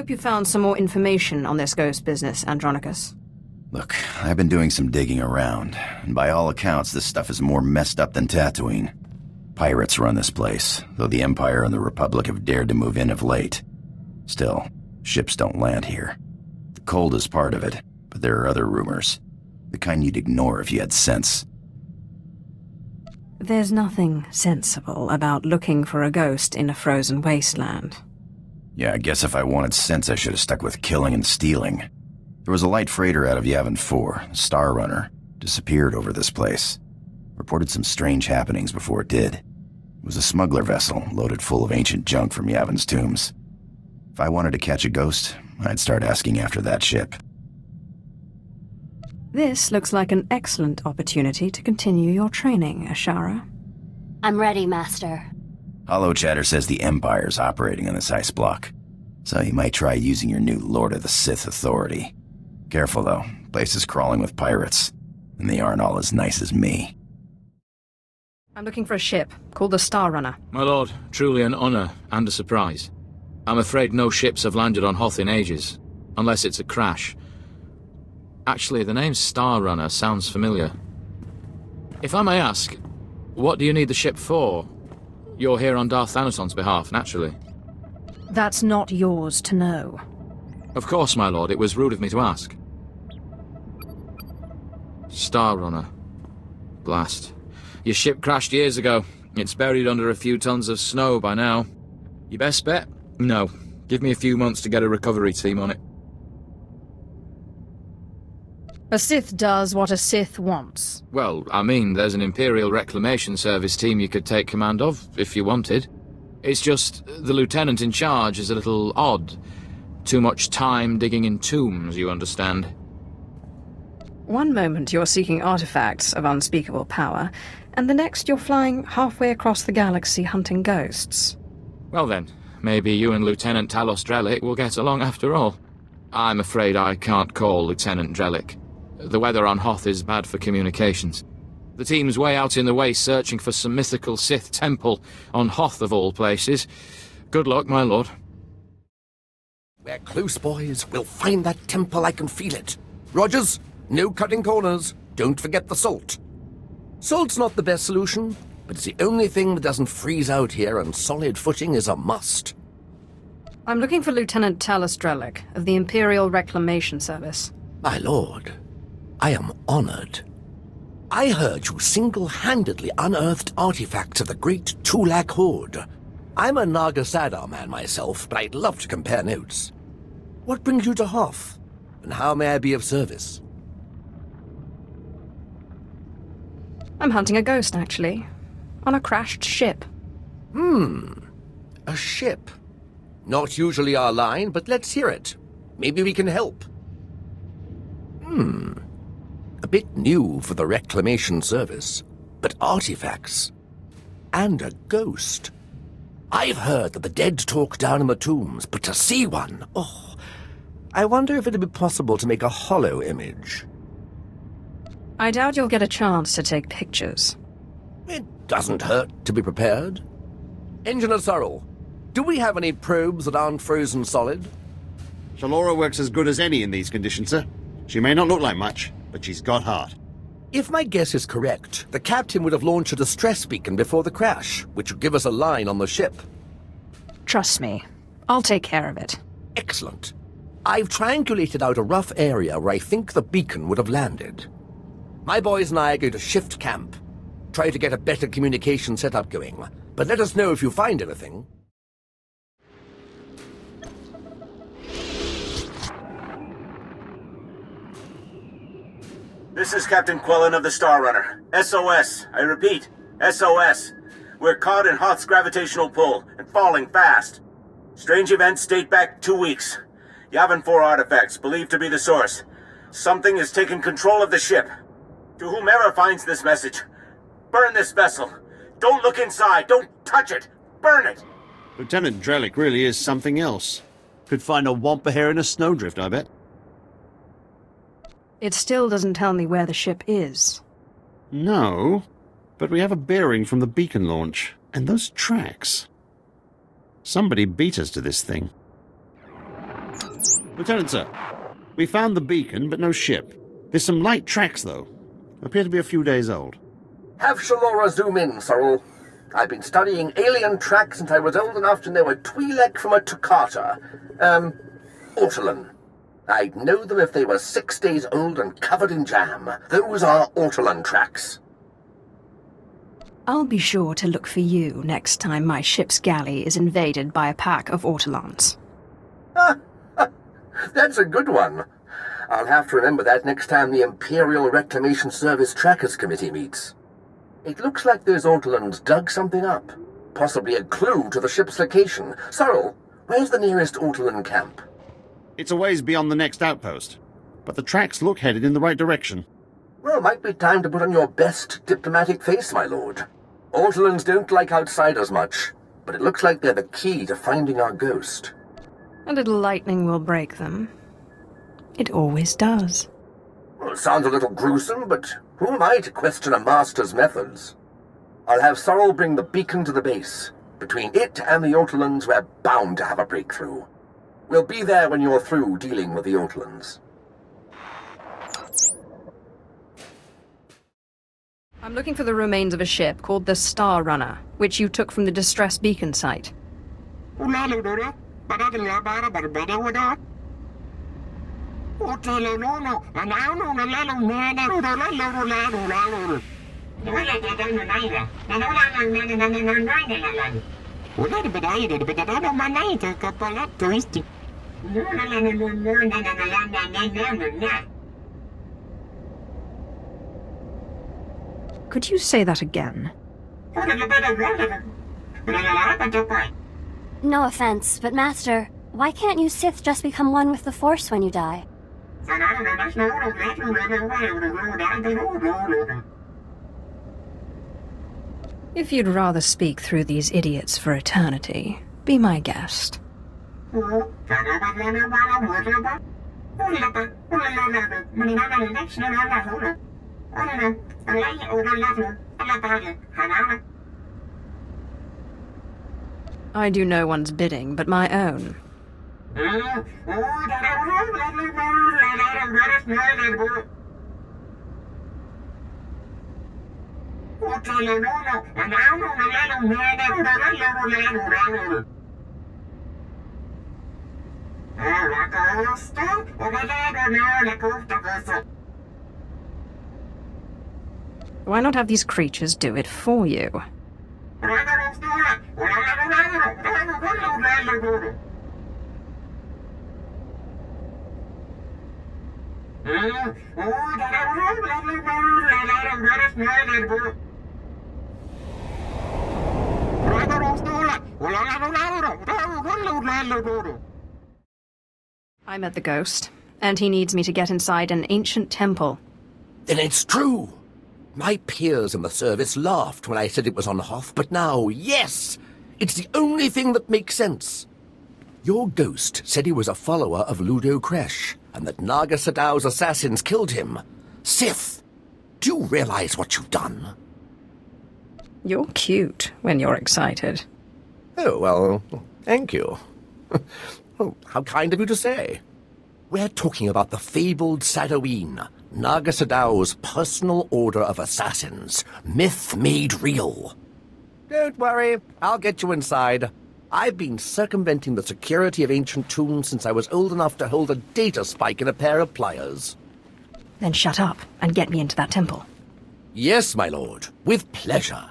hope you found some more information on this ghost business, Andronicus. Look, I've been doing some digging around, and by all accounts, this stuff is more messed up than Tatooine. Pirates run this place, though the Empire and the Republic have dared to move in of late. Still, ships don't land here. The cold is part of it, but there are other rumors. The kind you'd ignore if you had sense. There's nothing sensible about looking for a ghost in a frozen wasteland. Yeah, I guess if I wanted sense, I should have stuck with killing and stealing. There was a light freighter out of Yavin 4, the Star Runner, disappeared over this place. Reported some strange happenings before it did. It was a smuggler vessel loaded full of ancient junk from Yavin's tombs. If I wanted to catch a ghost, I'd start asking after that ship. This looks like an excellent opportunity to continue your training, Ashara. I'm ready, Master. Hollow Chatter says the Empire's operating on this ice block, so you might try using your new Lord of the Sith authority. Careful, though. Place is crawling with pirates, and they aren't all as nice as me. I'm looking for a ship called the Star Runner. My lord, truly an honor and a surprise. I'm afraid no ships have landed on Hoth in ages, unless it's a crash. Actually, the name Star Runner sounds familiar. If I may ask, what do you need the ship for? You're here on Darth Thanason's behalf, naturally. That's not yours to know. Of course, my lord. It was rude of me to ask. Star Runner. Blast. Your ship crashed years ago. It's buried under a few tons of snow by now. Your best bet? No. Give me a few months to get a recovery team on it. A Sith does what a Sith wants. Well, I mean, there's an Imperial Reclamation Service team you could take command of, if you wanted. It's just, the lieutenant in charge is a little odd. Too much time digging in tombs, you understand. One moment you're seeking artifacts of unspeakable power, and the next you're flying halfway across the galaxy hunting ghosts. Well then, maybe you and Lieutenant Talos Drellick will get along after all. I'm afraid I can't call Lieutenant Drellick. The weather on Hoth is bad for communications. The team's way out in the waste searching for some mythical Sith temple on Hoth of all places. Good luck, my lord. We're close, boys. We'll find that temple. I can feel it. Rogers, no cutting corners. Don't forget the salt. Salt's not the best solution, but it's the only thing that doesn't freeze out here, and solid footing is a must. I'm looking for Lieutenant Talos Drellick of the Imperial Reclamation Service. My lord, I am honored. I heard you single-handedly unearthed artifacts of the great Tulak Horde. I'm a Naga Sadar man myself, but I'd love to compare notes. What brings you to Hoth, and how may I be of service? I'm hunting a ghost, actually. On a crashed ship. A ship. Not usually our line, but let's hear it. Maybe we can help. A bit new for the Reclamation Service, but artifacts. And a ghost. I've heard that the dead talk down in the tombs, but to see one, oh, I wonder if it'd be possible to make a hollow image. I doubt you'll get a chance to take pictures. It doesn't hurt to be prepared. Engineer Sorrel, do we have any probes that aren't frozen solid? Shalora works as good as any in these conditions, sir. She may not look like much, but she's got heart. If my guess is correct, the captain would have launched a distress beacon before the crash, which would give us a line on the ship. Trust me, I'll take care of it. Excellent. I've triangulated out a rough area where I think the beacon would have landed. My boys and I are going to shift camp, try to get a better communication setup going, but let us know if you find anything. This is Captain Quellen of the Star Runner. SOS. I repeat, SOS. We're caught in Hoth's gravitational pull and falling fast. Strange events date back 2 weeks. Yavin 4 artifacts, believed to be the source. Something has taken control of the ship. To whomever finds this message, burn this vessel. Don't look inside. Don't touch it. Burn it. Lieutenant Drellick really is something else. Could find a wampa hair in a snowdrift, I bet. It still doesn't tell me where the ship is. No, but we have a bearing from the beacon launch, and those tracks. Somebody beat us to this thing. Lieutenant, sir. We found the beacon, but no ship. There's some light tracks, though. Appear to be a few days old. Have Shalora zoom in, Sorrel. I've been studying alien tracks since I was old enough to know a Twi'lek from a Toccata. Ortolan. I'd know them if they were 6 days old and covered in jam. Those are Ortolan tracks. I'll be sure to look for you next time my ship's galley is invaded by a pack of Ortolans. That's a good one. I'll have to remember that next time the Imperial Reclamation Service Trackers Committee meets. It looks like those Ortolans dug something up. Possibly a clue to the ship's location. Sorrel, where's the nearest Ortolan camp? It's a ways beyond the next outpost, but the tracks look headed in the right direction. Well, might be time to put on your best diplomatic face, my lord. Ortolans don't like outsiders much, but it looks like they're the key to finding our ghost. A little lightning will break them. It always does. Well, it sounds a little gruesome, but who am I to question a master's methods? I'll have Sorrel bring the beacon to the base. Between it and the Ortolans, we're bound to have a breakthrough. We'll be there when you're through dealing with the Ortolans. I'm looking for the remains of a ship called the Star Runner, which you took from the distress beacon site. Could you say that again? No offense, but Master, why can't you Sith just become one with the Force when you die? If you'd rather speak through these idiots for eternity, be my guest. I do no one's bidding but my own. Why not have these creatures do it for you? I met the ghost, and he needs me to get inside an ancient temple. Then it's true. My peers in the service laughed when I said it was on Hoth, but now, yes! It's the only thing that makes sense. Your ghost said he was a follower of Ludo Kresh, and that Naga Sadow's assassins killed him. Sith, do you realize what you've done? You're cute when you're excited. Oh, well, thank you. Oh, how kind of you to say. We're talking about the fabled Sadoween, Naga Sadow's personal order of assassins, myth made real. Don't worry, I'll get you inside. I've been circumventing the security of ancient tombs since I was old enough to hold a data spike in a pair of pliers. Then shut up and get me into that temple. Yes, my lord, with pleasure.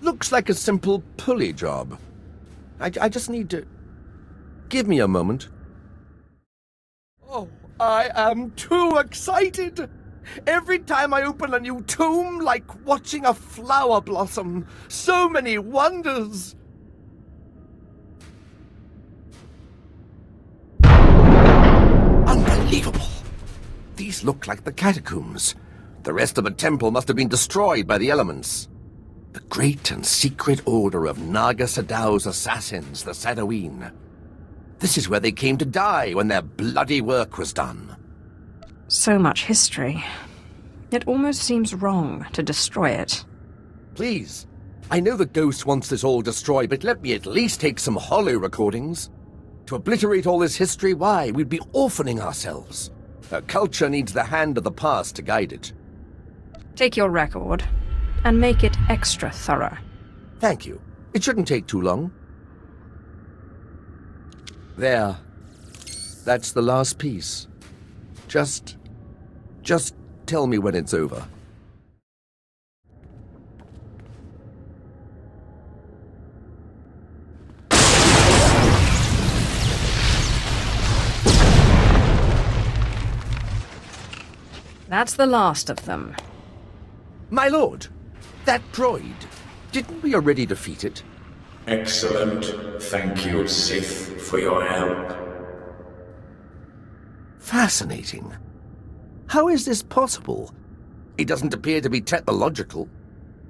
Looks like a simple pulley job. I just need to... Give me a moment. Oh, I am too excited! Every time I open a new tomb, like watching a flower blossom. So many wonders! Unbelievable! These look like the catacombs. The rest of the temple must have been destroyed by the elements. The great and secret order of Naga Sadow's assassins, the Sadoween. This is where they came to die when their bloody work was done. So much history. It almost seems wrong to destroy it. Please, I know the Ghost wants this all destroyed, but let me at least take some holo recordings. To obliterate all this history, why, we'd be orphaning ourselves. Our culture needs the hand of the past to guide it. Take your record, and make it extra thorough. Thank you. It shouldn't take too long. There. That's the last piece. Just tell me when it's over. That's the last of them. My lord, that droid, didn't we already defeat it? Excellent. Thank you, Sith, for your help. Fascinating. How is this possible? It doesn't appear to be technological.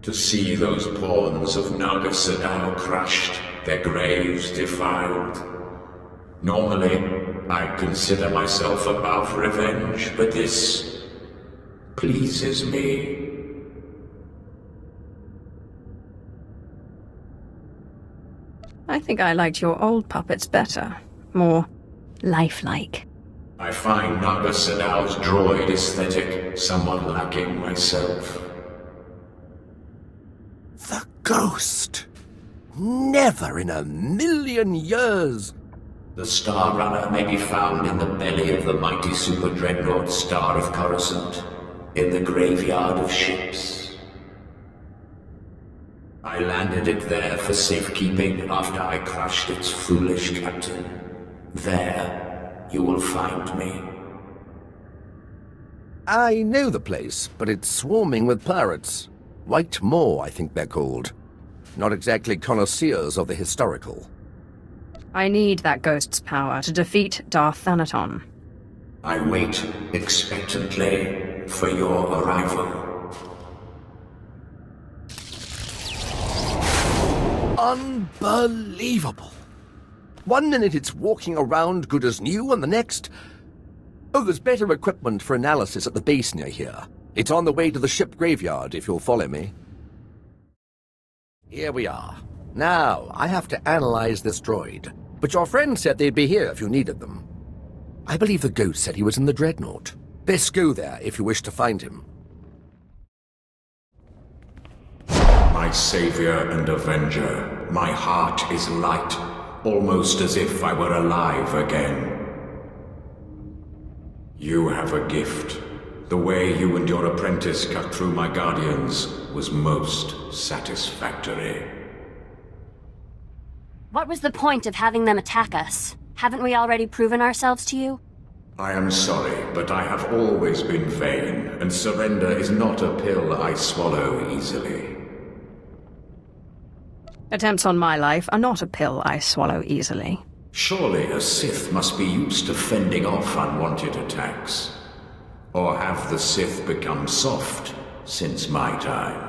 To see those pawns of Naga Sadow crushed, their graves defiled. Normally, I consider myself above revenge, but this pleases me. I think I liked your old puppets better. More lifelike. I find Naga Sadow's droid aesthetic somewhat lacking myself. The Ghost! Never in a million years! The Star Runner may be found in the belly of the mighty super dreadnought Star of Coruscant, in the graveyard of ships. I landed it there for safekeeping after I crushed its foolish captain. There, you will find me. I know the place, but it's swarming with pirates. White Moor, I think they're called. Not exactly connoisseurs of the historical. I need that ghost's power to defeat Darth Thanaton. I wait expectantly for your arrival. Unbelievable! One minute it's walking around good as new, and the next... Oh, there's better equipment for analysis at the base near here. It's on the way to the ship graveyard, if you'll follow me. Here we are. Now, I have to analyze this droid. But your friend said they'd be here if you needed them. I believe the Ghost said he was in the Dreadnought. Best go there if you wish to find him. My savior and avenger, my heart is light, almost as if I were alive again. You have a gift. The way you and your apprentice cut through my guardians was most satisfactory. What was the point of having them attack us? Haven't we already proven ourselves to you? I am sorry, but I have always been vain, and surrender is not a pill I swallow easily. Attempts on my life are not a pill I swallow easily. Surely a Sith must be used to fending off unwanted attacks. Or have the Sith become soft since my time?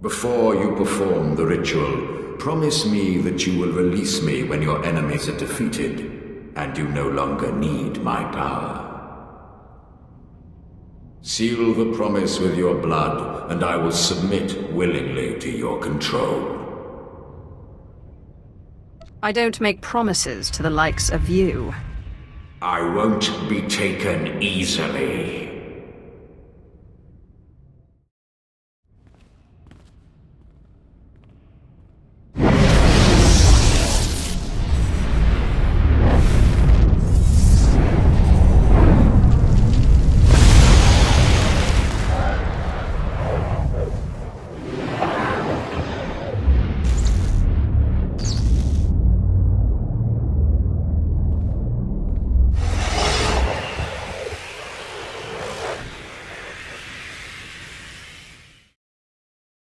Before you perform the ritual, promise me that you will release me when your enemies are defeated, and you no longer need my power. Seal the promise with your blood, and I will submit willingly to your control. I don't make promises to the likes of you. I won't be taken easily.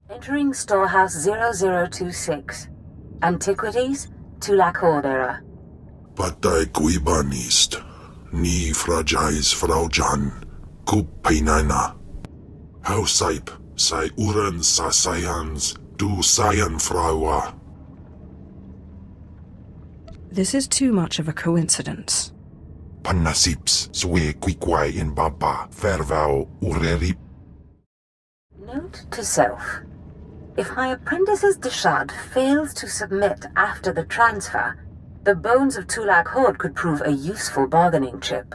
Entering Storehouse 0026. Antiquities, Tulak Horde era. Patay Korriban ist. Ni fragile Frau Jan. Kup Painana. Hausaip. Sai uren sa sayans. Du sayan fraua. This is too much of a coincidence. Panasips swe quiquai in baba. Fervao ureri. Note to self. If my apprentice's Deshad fails to submit after the transfer, the bones of Tulak Hoth could prove a useful bargaining chip.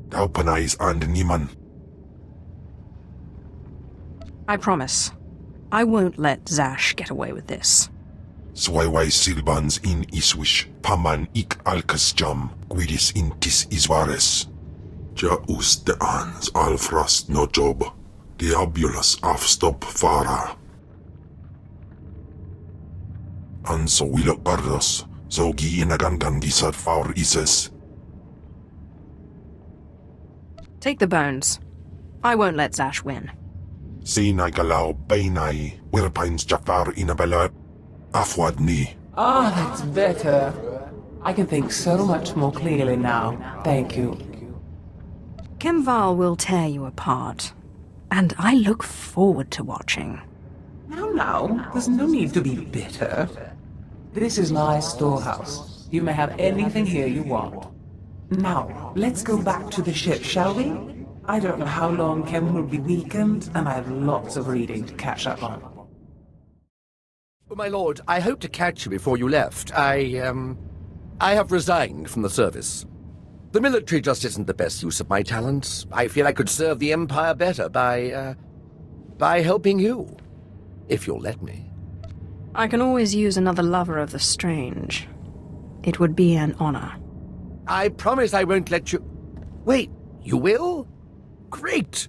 Daupanais and Niman. I promise. I won't let Zash get away with this. Swaiwai silbans in iswish. Paman ik alkas jam. Guidis intis isvares. Ja us de ans alfrast no job. Diabulus afstop fara. Anso wilok bardos. Zogi inagangan gisat faur ises. Take the bones. I won't let Zash win. Sinai galao bainai. Wirpines jafar inabella. Afwadni. Ah, that's better. I can think so much more clearly now. Thank you. Kemval will tear you apart. And I look forward to watching. Now, there's no need to be bitter. This is my storehouse. You may have anything here you want. Now, let's go back to the ship, shall we? I don't know how long Kem will be weakened, and I have lots of reading to catch up on. My lord, I hope to catch you before you left. I have resigned from the service. The military just isn't the best use of my talents. I feel I could serve the Empire better by helping you. If you'll let me. I can always use another lover of the strange. It would be an honor. I promise I won't let you... Wait, you will? Great!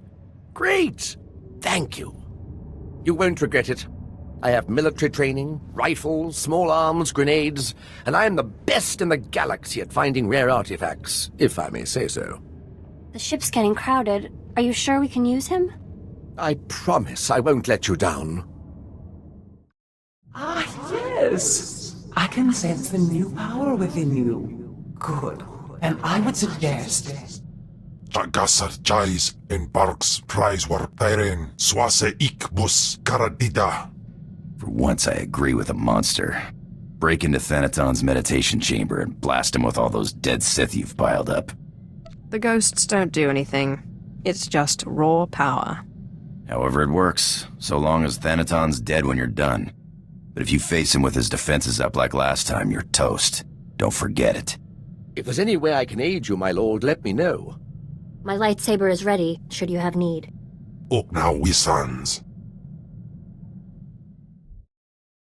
Great! Thank you. You won't regret it. I have military training, rifles, small arms, grenades, and I am the best in the galaxy at finding rare artifacts, if I may say so. The ship's getting crowded. Are you sure we can use him? I promise I won't let you down. Ah, yes! I can sense the new power within you. Good. And I would suggest... Tagasar Jais in Parks Prize war Peren Swase Ik Bus Karadida. For once, I agree with a monster. Break into Thanaton's meditation chamber and blast him with all those dead Sith you've piled up. The ghosts don't do anything. It's just raw power. However it works, so long as Thanaton's dead when you're done. But if you face him with his defenses up like last time, you're toast. Don't forget it. If there's any way I can aid you, my lord, let me know. My lightsaber is ready, should you have need. Up now, we sons.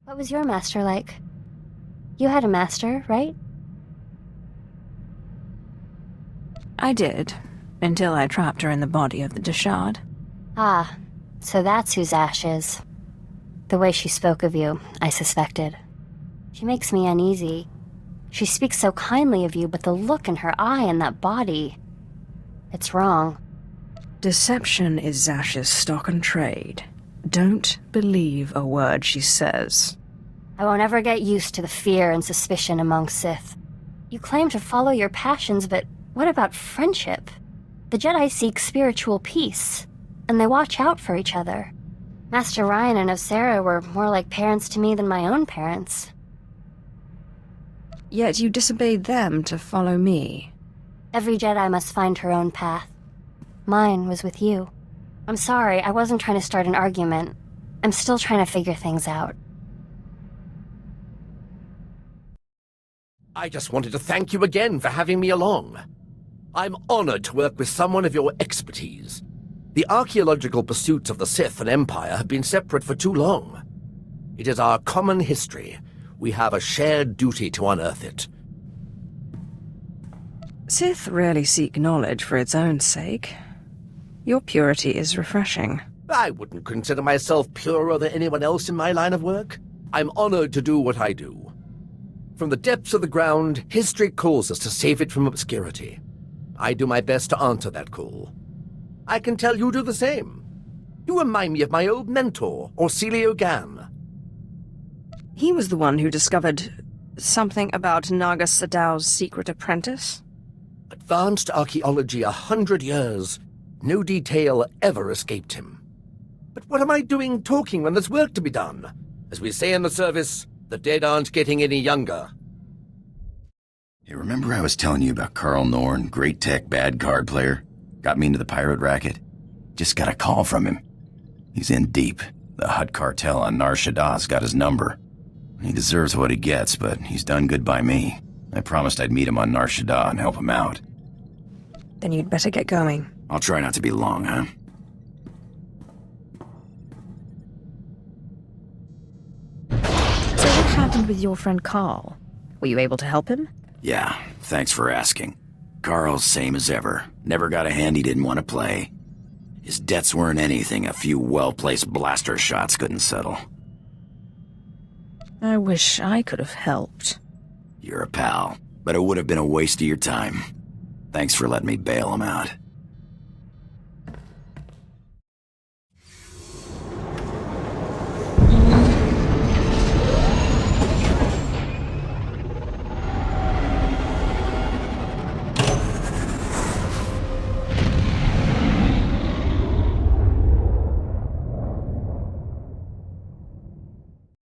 What was your master like? You had a master, right? I did, until I trapped her in the body of the Deshad. Ah, so that's who Zash is. The way she spoke of you, I suspected. She makes me uneasy. She speaks so kindly of you, but the look in her eye and that body... It's wrong. Deception is Zash's stock and trade. Don't believe a word she says. I won't ever get used to the fear and suspicion among Sith. You claim to follow your passions, but what about friendship? The Jedi seek spiritual peace, and they watch out for each other. Master Ryan and Osera were more like parents to me than my own parents. Yet you disobeyed them to follow me. Every Jedi must find her own path. Mine was with you. I'm sorry, I wasn't trying to start an argument. I'm still trying to figure things out. I just wanted to thank you again for having me along. I'm honored to work with someone of your expertise. The archaeological pursuits of the Sith and Empire have been separate for too long. It is our common history. We have a shared duty to unearth it. Sith rarely seek knowledge for its own sake. Your purity is refreshing. I wouldn't consider myself purer than anyone else in my line of work. I'm honored to do what I do. From the depths of the ground, history calls us to save it from obscurity. I do my best to answer that call. I can tell you do the same. You remind me of my old mentor, Orsilio Gan. He was the one who discovered Something about Naga Sadow's secret apprentice? Advanced archaeology 100 years. No detail ever escaped him. But what am I doing talking when there's work to be done? As we say in the service, the dead aren't getting any younger. Hey, remember I was telling you about Carl Norn, great tech, bad card player? Got me into the pirate racket? Just got a call from him. He's in deep. The Hutt cartel on Nar Shaddah's got his number. He deserves what he gets, but he's done good by me. I promised I'd meet him on Nar Shaddaa and help him out. Then you'd better get going. I'll try not to be long, huh? So what happened with your friend Carl? Were you able to help him? Yeah, thanks for asking. Carl's same as ever. Never got a hand he didn't want to play. His debts weren't anything a few well-placed blaster shots couldn't settle. I wish I could have helped. You're a pal, but it would have been a waste of your time. Thanks for letting me bail him out.